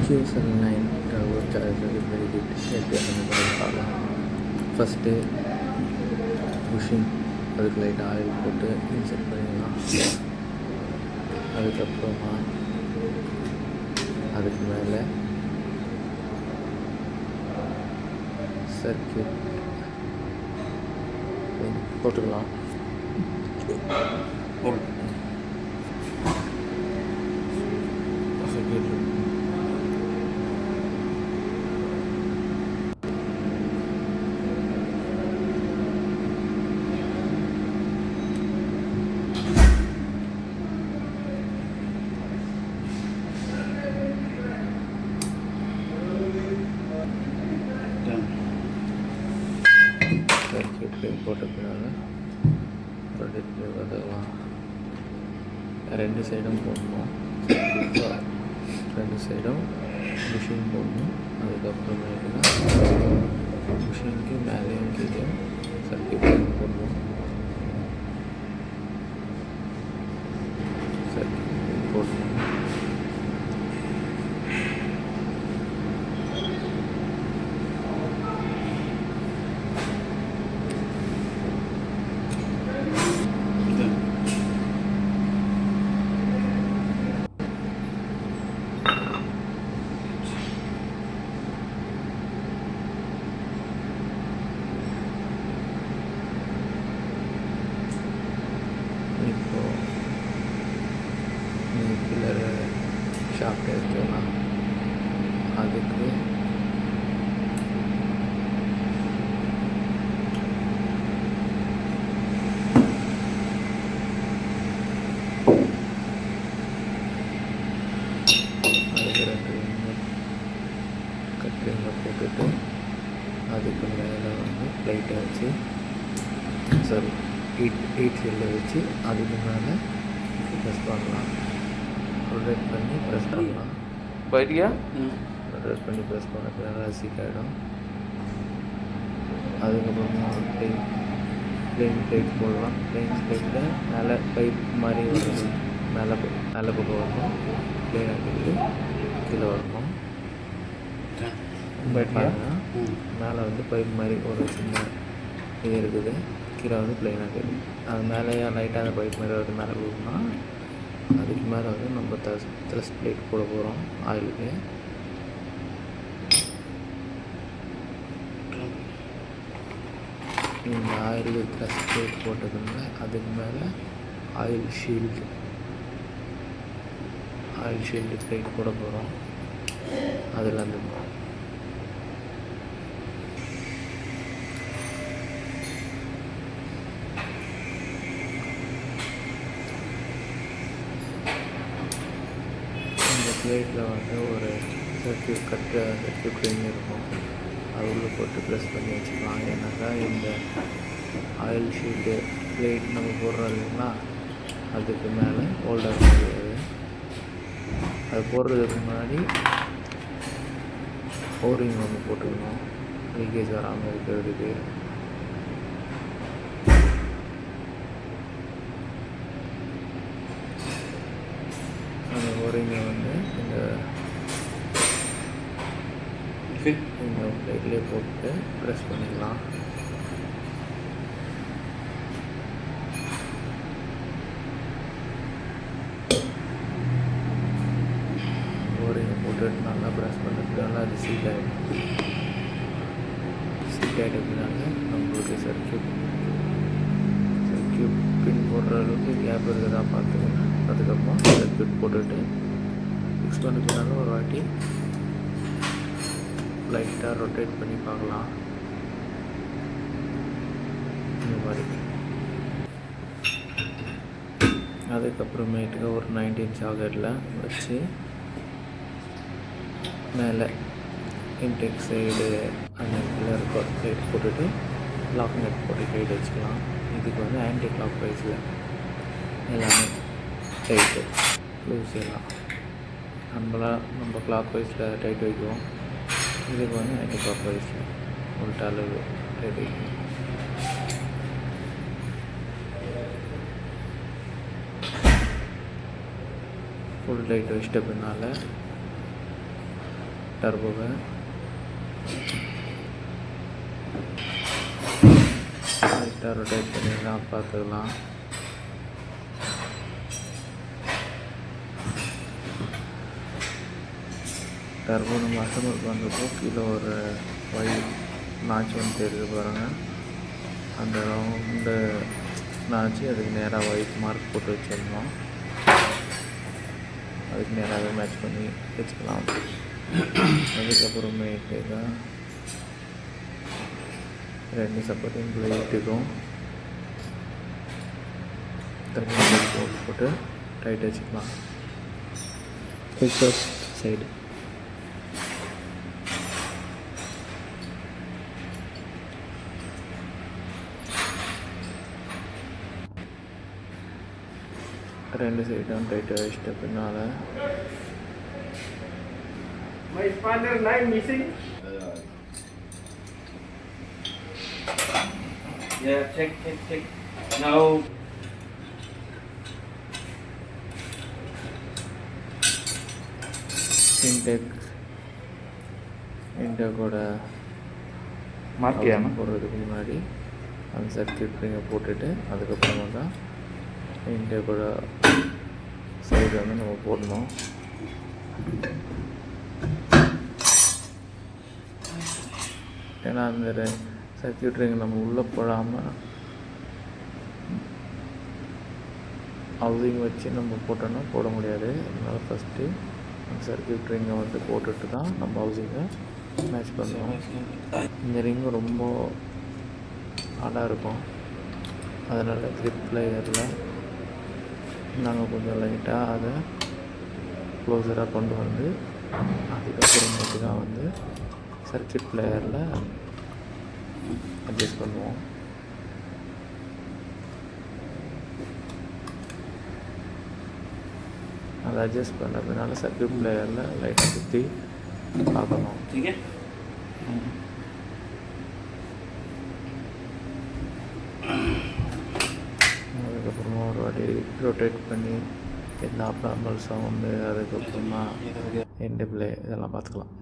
QSL9 ஒரு charger very good. எப்படி அந்த பார்க்கலாம். ஃபஸ்ட்டு புஷிங், அதுக்கு லைட்டாக ஆயில் போட்டு இன்செர்ட் பண்ணிடலாம். அதுக்கப்புறமா அதுக்கு மேலே சர்க்கியூட் போட்டுக்கலாம். சர்க்கியூட் போட்ட பின்னால் பார்த்துக்கலாம். ரெண்டு சைடும் போடணும். ரெண்டு சைடும் புஷிங் போடணும். அதுக்கப்புறமேட்டுனா புஷிங்க்கு மேலேயும் கீழே சர்க்கியூட் போடணும். சர்க்கியூட் போடணும். பில்லர் ஷாஃப்ட் எடுத்துக்கலாம். அதுக்கு ரெண்டு கட்டிங்க போட்டுட்டு அதுக்கு மேலே லைட்டை வச்சு எயிட் செல்லில் வச்சு அதுக்கு மேலே ப்ரெஸ் பண்ணலாம். ரொட்டேட் பண்ணி ப்ரெஸ் பண்ணலாம். போயிட்டியா? ரொட்டேட் பண்ணி ப்ரெஸ் பண்ண நல்லா சீக் ஆகிடும். அதுக்கப்புறமா ஒரு பிளெயின் பிளேட் போடலாம். பிளெயின் பிளேட்டில் மேலே பைப் மாதிரி வருது. மேலே பக்கம் வரணும். பிளெயின் ஆகிட்டு கீழே வரணும். மேலே பைப் மாதிரி ஒரு சின்ன இது இருக்குது. கீழே பிளெயினாக இருக்குது. அது மேலே லைட்டாக அந்த பைப் மாதிரி வருது. மேலே கொடுக்கணும்னா அதுக்கு மேலே நம்ம த்ரஸ்ட் பிளேட் போட போகிறோம். ஆயிலுக்கு இந்த ஆயிலுக்கு த்ரஸ்ட் பிளேட் போட்டதுனால அதுக்கு மேலே ஆயில் ஷீல்டு பிளேட் போட போகிறோம். அதில் அந்த பிளேட்டில் ஒரு சர்க்கியூட் ரிங் இருக்கும். அது உள்ளே போட்டு ப்ரெஸ் பண்ணி வச்சுக்கலாம். ஏன்னாக்கா இந்த ஆயில் ஷீல்டு பிளேட் நம்ம போடுறோம் இல்லைங்களா, அதுக்கு மேலே ஹோல்டர் முடியாது. அது போடுறதுக்கு முன்னாடி ஓரிங் ஒன்று போட்டுக்கணும், லீக்கேஜ் வராமல் இருக்கிறதுக்கு. அந்த ஓரிங்கை இந்த பிளேட்லேயே போட்டு ப்ரெஸ் பண்ணிக்கலாம். ஓரிங்கை போட்டுட்டு நல்லா ப்ரெஸ் பண்ணுறதுனால அது சீட் ஆகிடும். சீட் ஆகிட்டதுனால நம்மளுக்கு சர்க்கியூட் பின் போடுற அளவுக்கு கேப் இருக்குதா பார்த்துக்கணும். அதுக்கப்புறம் சர்க்கியூட் போட்டுட்டு ஃபிக்ஸ் பண்ணிக்கனால ஒரு வாட்டி லைட்டாக ரொட்டேட் பண்ணி பார்க்கலாம். இந்த மாதிரி அதுக்கப்புறமேட்டுக்கு ஒரு 19 சாக்கெட்டில் வச்சு மேலே இன்டெக் சைடு அந்த பில்லர் பிளேட் போட்டுட்டு லாக் நெட் போட்டு கைட் வச்சுக்கலாம். இதுக்கு ஆன்டி கிளாக் வைஸில் எல்லாமே டைட்டு லூஸ் எல்லாம் நம்ம கிளாக் வைஸில் டைட் வைக்குவோம். இதுக்கு ஆன்டி கிளாக் வைஸில் உள்ட்ட அளவு டைட் வைக்கணும். ஃபுல் டைட் வச்சிட்ட பின்னால் டர்போவை லைட்டாக ரொட்டேட் பண்ணிடலாம், பார்த்துக்கலாம். டர்போ நம்ம அசம்பிள் பண்ணுறப்போ கீழே ஒரு ஒயிட் நாச்சு வந்து தெரியுது பாருங்கள். அந்த ரவுண்டு நாச்சு அதுக்கு நேராக ஒயிட் மார்க் போட்டு வச்சிடணும். அதுக்கு நேராகவே மேட்ச் பண்ணி வச்சுக்கலாம். அதுக்கப்புறமேட்டு தான் 2 சப்போர்ட்டிங் பிளேட்டுக்கும் போட்டு டைட் வச்சுக்கலாம். எக்ஸாஸ்ட் சைடு ரெண்டு சைடும் டைட்டாக வச்சுட்ட பின்னால் My spanner line missing. Yeah, check. Now. இன்டெக்கோட Morgiana போடுறதுக்கு முன்னாடி அந்த சர்க்யூட் ரிங்கை போட்டுட்டு அதுக்கப்புறமா தான் இன்டெக்கோட சைடு வந்து நம்ம போடணும். ஏன்னா அந்த சர்க்யூட் ரிங் நம்ம உள்ளே போடாமல் ஹவுசிங் வச்சு நம்ம போட்டோன்னா போட முடியாது. அதனால் ஃபஸ்ட்டு அந்த சர்க்யூட் ரிங்கை வந்து போட்டுட்டு தான் நம்ம ஹவுசிங்கை மேட்ச் பண்ணுவோம். இந்த ரிங்கு ரொம்ப ஹார்டாக இருக்கும். அதனால் கிரிப் லேயரில் நாங்கள் கொஞ்சம் லைட்டாக அதை க்ளோஸராக கொண்டு வந்து அதுக்கப்புறமேட்டு தான் வந்து சர்க்யூட் பிளேயரில் அட்ஜஸ்ட் பண்ணுவோம். அதை அட்ஜஸ்ட் பண்ணுறதுனால சர்க்யூட் பிளேயரில் லைட்டாக சுற்றி பார்க்கணும். அதுக்கப்புறமா ஒரு வாட்டி ரொட்டேட் பண்ணி எந்த அப்நார்மல் சவுண்டு, அதுக்கப்புறமா எண்டு பிளே இதெல்லாம் பார்த்துக்கலாம்.